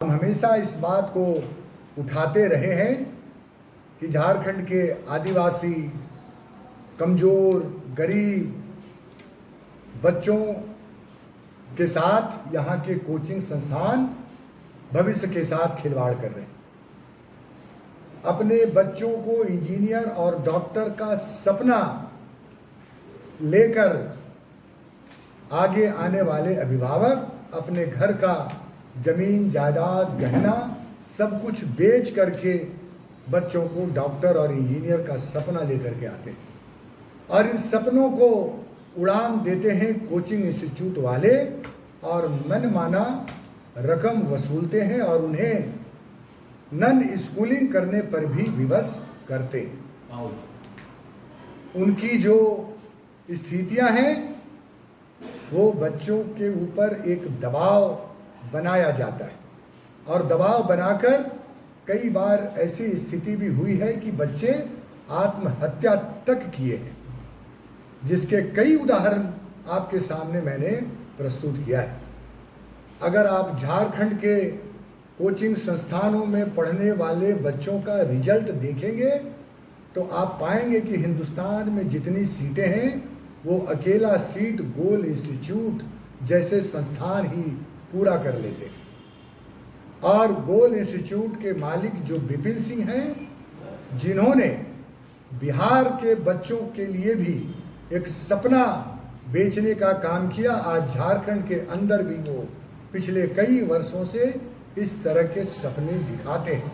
हम हमेशा इस बात को उठाते रहे हैं कि झारखंड के आदिवासी, कमज़ोर, गरीब बच्चों के साथ यहाँ के कोचिंग संस्थान भविष्य के साथ खिलवाड़ कर रहे हैं। अपने बच्चों को इंजीनियर और डॉक्टर का सपना लेकर आगे आने वाले अभिभावक अपने घर का जमीन, जायदाद, गहना सब कुछ बेच करके बच्चों को डॉक्टर और इंजीनियर का सपना लेकर के आते हैं और इन सपनों को उड़ान देते हैं कोचिंग इंस्टीट्यूट वाले और मनमाना रकम वसूलते हैं और उन्हें नन स्कूलिंग करने पर भी विवश करते हैं। उनकी जो स्थितियां हैं वो बच्चों के ऊपर एक दबाव बनाया जाता है और दबाव बनाकर कई बार ऐसी स्थिति भी हुई है कि बच्चे आत्महत्या तक किए हैं, जिसके कई उदाहरण आपके सामने मैंने प्रस्तुत किया है। अगर आप झारखंड के कोचिंग संस्थानों में पढ़ने वाले बच्चों का रिजल्ट देखेंगे तो आप पाएंगे कि हिंदुस्तान में जितनी सीटें हैं वो अकेला सीट गोल इंस्टीट्यूट जैसे संस्थान ही पूरा कर लेते हैं। और गोल इंस्टीट्यूट के मालिक जो विपिन सिंह हैं, जिन्होंने बिहार के बच्चों के लिए भी एक सपना बेचने का काम किया, आज झारखंड के अंदर भी वो पिछले कई वर्षों से इस तरह के सपने दिखाते हैं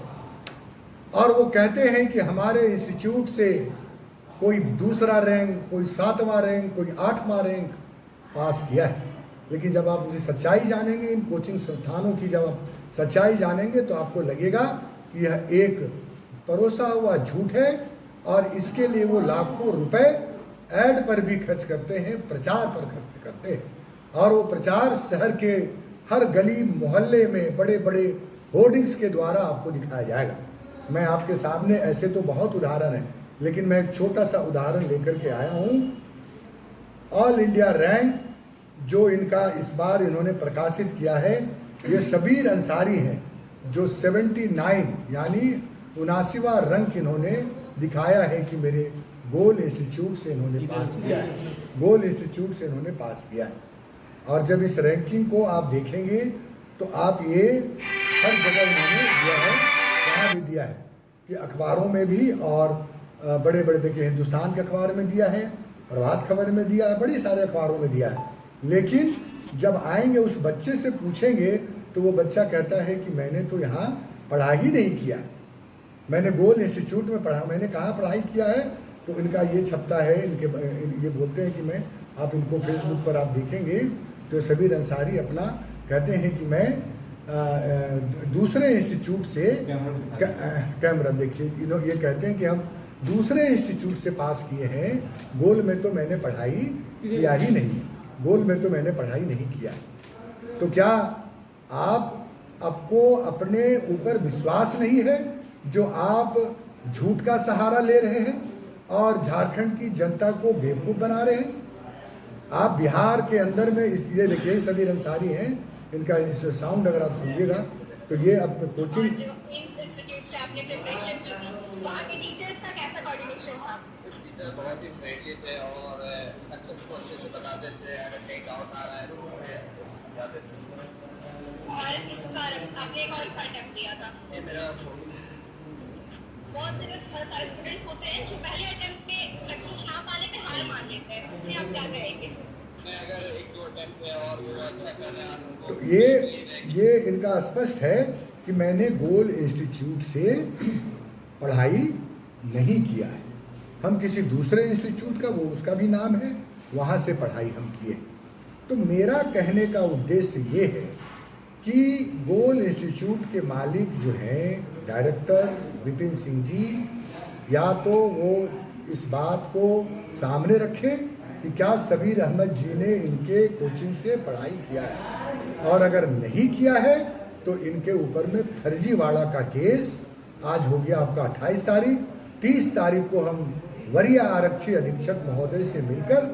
और वो कहते हैं कि हमारे इंस्टीट्यूट से कोई दूसरा रैंक, कोई 7वां रैंक, कोई 8वां रैंक पास किया है। लेकिन जब आप उसकी सच्चाई जानेंगे, इन कोचिंग संस्थानों की जब आप सच्चाई जानेंगे तो आपको लगेगा कि यह एक परोसा हुआ झूठ है और इसके लिए वो लाखों रुपए ऐड पर भी खर्च करते हैं, प्रचार पर खर्च करते हैं और वो प्रचार शहर के हर गली मोहल्ले में बड़े बड़े होर्डिंग्स के द्वारा आपको दिखाया जाएगा। मैं आपके सामने ऐसे तो बहुत उदाहरण हैं, लेकिन मैं एक छोटा सा उदाहरण लेकर के आया हूँ। ऑल इंडिया रैंक जो इनका इस बार इन्होंने प्रकाशित किया है, ये शबीर अंसारी हैं जो 79 यानी 79वां रैंक इन्होंने दिखाया है कि मेरे गोल इंस्टीट्यूट से इन्होंने पास किया है, गोल इंस्टीट्यूट से इन्होंने पास किया है। और जब इस रैंकिंग को आप देखेंगे तो आप ये हर जगह इन्होंने दिया है, जहाँ भी दिया है कि अखबारों में भी और बड़े बड़े देखिए हिंदुस्तान के अखबार में दिया है, प्रभात खबर में दिया है, बड़ी सारे अखबारों में दिया है। लेकिन जब आएंगे उस बच्चे से पूछेंगे तो वो बच्चा कहता है कि मैंने तो यहाँ पढ़ाई ही नहीं किया, मैंने गोल इंस्टीट्यूट में पढ़ा, मैंने कहाँ पढ़ाई किया है। तो इनका ये छपता है, इनके ये बोलते हैं कि मैं, आप इनको फेसबुक पर आप देखेंगे तो शबीर अंसारी अपना कहते हैं कि मैं दूसरे इंस्टीट्यूट से कैमरा देखिए, ये कहते हैं कि हम दूसरे इंस्टीट्यूट से पास किए हैं, गोल में तो मैंने पढ़ाई किया ही नहीं, गोल में तो मैंने पढ़ाई नहीं किया। तो क्या आपको अपने ऊपर विश्वास नहीं है जो आप झूठ का सहारा ले रहे हैं और झारखंड की जनता को बेवकूफ़ बना रहे हैं? आप बिहार के अंदर में ये देखिए शबीर अंसारी हैं, इनका इस साउंड अगर आप सुनिएगा तो ये अपने कोचिंग इंस्टीट्यूट से आपने प्रिपरेशन की थी, वहाँ के टीचर्स का कैसा कोऑर्डिनेशन था? टीचर बहुत ही फ्रेंडली थे और अच्छे से बताते थे, अगर कहीं डाउट आ रहा है तो मुझे समझा देते थे। और इस बार आपने कौन सा अटेम्प्ट दिया था? ये मेरा बहुत सारे स्टूडेंट्स होते हैं जो पहले अटेम्प्ट में सक्सेस ना पाने पे हार मान लेते हैं, तो आप क्या कहेंगे? मैं अगर 1-2 अटेम्प्ट पे और वो अच्छा कर रहे हैं उनको तो ये इनका स्पष्ट है कि मैंने गोल इंस्टीट्यूट से पढ़ाई नहीं किया है, हम किसी दूसरे इंस्टीट्यूट का, वो उसका भी नाम है, वहाँ से पढ़ाई हम किए। तो मेरा कहने का उद्देश्य ये है कि गोल इंस्टीट्यूट के मालिक जो हैं डायरेक्टर विपिन सिंह जी, या तो वो इस बात को सामने रखें कि क्या शबीर अहमद जी ने इनके कोचिंग से पढ़ाई किया है, और अगर नहीं किया है तो इनके ऊपर में फर्जीवाड़ा का केस आज हो गया आपका 28 तारीख, 30 तारीख को हम वरीय आरक्षी अधीक्षक महोदय से मिलकर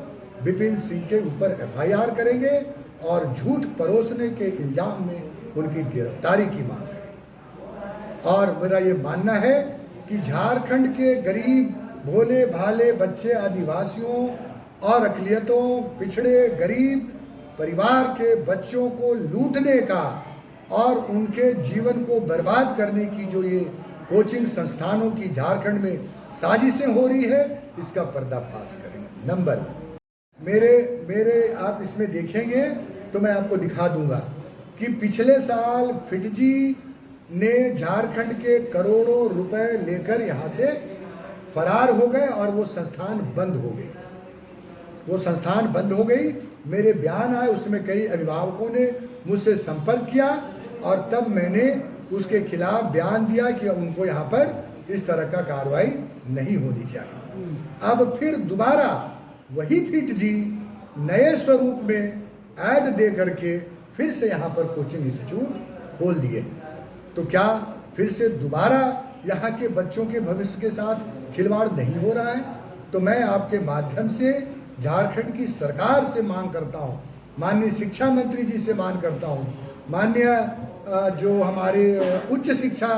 विपिन सिंह के ऊपर FIR करेंगे और झूठ परोसने के इल्जाम में उनकी गिरफ्तारी की मांग करें। और मेरा ये मानना है कि झारखंड के गरीब भोले भाले बच्चे, आदिवासियों और अकलियतों, पिछड़े गरीब परिवार के बच्चों को लूटने का और उनके जीवन को बर्बाद करने की जो ये कोचिंग संस्थानों की झारखंड में साजिशें हो रही है, इसका पर्दाफाश करेंगे। नंबर मेरे आप इसमें देखेंगे तो मैं आपको दिखा दूंगा कि पिछले साल फिटजी ने झारखंड के करोड़ों रुपए लेकर यहाँ से फरार हो गए और वो संस्थान बंद हो गई। वो संस्थान बंद हो गई। मेरे बयान आए, उसमें कई अभिभावकों ने मुझसे संपर्क किया और तब मैंने उसके खिलाफ बयान दिया कि उनको यहाँ पर इस तरह का कार्रवाई नहीं होनी चाहिए। अब फिर दोबारा वही फिट जी नए स्वरूप में ऐड दे करके फिर से यहाँ पर कोचिंग इंस्टीट्यूट खोल दिए। तो क्या फिर से दोबारा यहाँ के बच्चों के भविष्य के साथ खिलवाड़ नहीं हो रहा है? तो मैं आपके माध्यम से झारखंड की सरकार से मांग करता हूँ, माननीय शिक्षा मंत्री जी से मांग करता हूँ, माननीय जो हमारे उच्च शिक्षा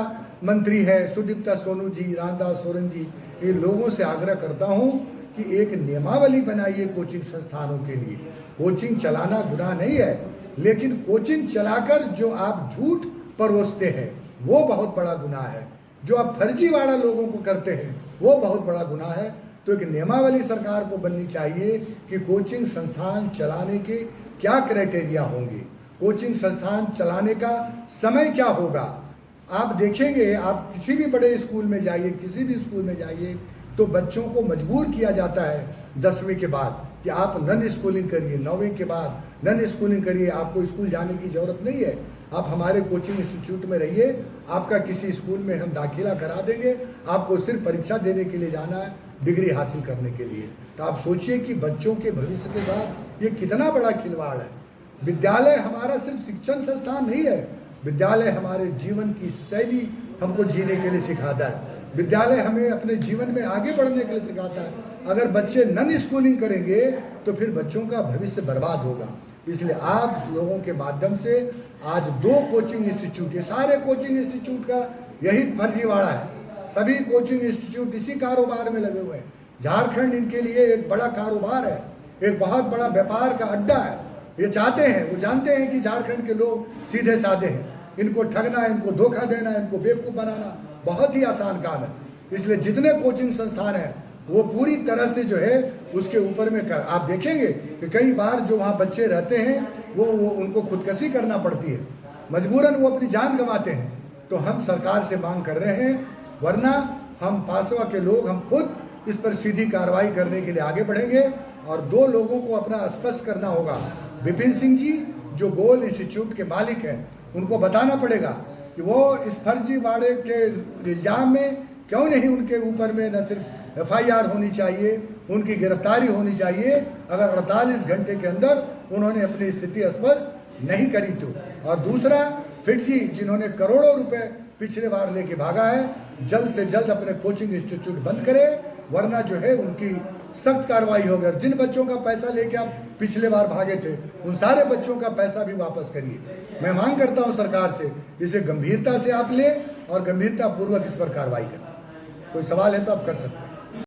मंत्री है सुदीप्ता सोनू जी, रामदास सोरेन जी, ये लोगों से आग्रह करता हूँ कि एक नियमावली बनाइए कोचिंग संस्थानों के लिए। कोचिंग चलाना गुनाह नहीं है, लेकिन कोचिंग चलाकर जो आप झूठ परोसते हैं वो बहुत बड़ा गुनाह है। जो आप फर्जीवाड़ा लोगों को करते हैं वो बहुत बड़ा गुनाह है। तो एक नियमावली सरकार को बननी चाहिए कि कोचिंग संस्थान चलाने के क्या क्राइटेरिया होंगे, कोचिंग संस्थान चलाने का समय क्या होगा। आप देखेंगे, आप किसी भी बड़े स्कूल में जाइए, किसी भी स्कूल में जाइए, तो बच्चों को मजबूर किया जाता है 10वीं के बाद कि आप नन स्कूलिंग करिए, 9वीं के बाद नन स्कूलिंग करिए, आपको स्कूल जाने की ज़रूरत नहीं है, आप हमारे कोचिंग इंस्टीट्यूट में रहिए, आपका किसी स्कूल में हम दाखिला करा देंगे, आपको सिर्फ परीक्षा देने के लिए जाना है, डिग्री हासिल करने के लिए। तो आप सोचिए कि बच्चों के भविष्य के साथ ये कितना बड़ा खिलवाड़ है। विद्यालय हमारा सिर्फ शिक्षण संस्थान नहीं है, विद्यालय हमारे जीवन की शैली हमको जीने के लिए सिखाता है, विद्यालय हमें अपने जीवन में आगे बढ़ने के लिए सिखाता है। अगर बच्चे नन स्कूलिंग करेंगे तो फिर बच्चों का भविष्य बर्बाद होगा। इसलिए आप लोगों के माध्यम से आज 2 कोचिंग इंस्टीट्यूट, ये सारे कोचिंग इंस्टीट्यूट का यही फर्जीवाड़ा है, सभी कोचिंग इंस्टीट्यूट इसी कारोबार में लगे हुए हैं। झारखंड इनके लिए एक बड़ा कारोबार है, एक बहुत बड़ा व्यापार का अड्डा है। ये चाहते हैं, वो जानते हैं कि झारखंड के लोग सीधे साधे हैं, इनको ठगना, इनको धोखा देना, इनको बेवकूफ़ बनाना बहुत ही आसान काम है। इसलिए जितने कोचिंग संस्थान हैं वो पूरी तरह से जो है उसके ऊपर में कर, आप देखेंगे कि कई बार जो वहाँ बच्चे रहते हैं वो उनको खुदकशी करना पड़ती है, मजबूरन वो अपनी जान गंवाते हैं। तो हम सरकार से मांग कर रहे हैं, वरना हम पासवा के लोग हम खुद इस पर सीधी कार्रवाई करने के लिए आगे बढ़ेंगे। और 2 लोगों को अपना स्पष्ट करना होगा। विपिन सिंह जी जो गोल इंस्टीट्यूट के मालिक हैं, उनको बताना पड़ेगा कि वो इस फर्जीवाड़े के इल्जाम में क्यों नहीं, उनके ऊपर में न सिर्फ FIR होनी चाहिए, उनकी गिरफ्तारी होनी चाहिए अगर 48 घंटे के अंदर उन्होंने अपनी स्थिति स्पष्ट नहीं करी तो। और दूसरा, फिटजी जिन्होंने करोड़ों रुपए पिछले बार लेके भागा है, जल्द से जल्द अपने कोचिंग इंस्टीट्यूट बंद करे, वरना जो है उनकी सख्त कार्रवाई होगी। जिन बच्चों का पैसा लेके आप पिछले बार भागे थे, उन सारे बच्चों का पैसा भी वापस करिए। मैं मांग करता हूं सरकार से, इसे गंभीरता से आप लें और गंभीरता पूर्वक इस पर कार्रवाई करें। कोई सवाल है तो आप कर सकते हैं।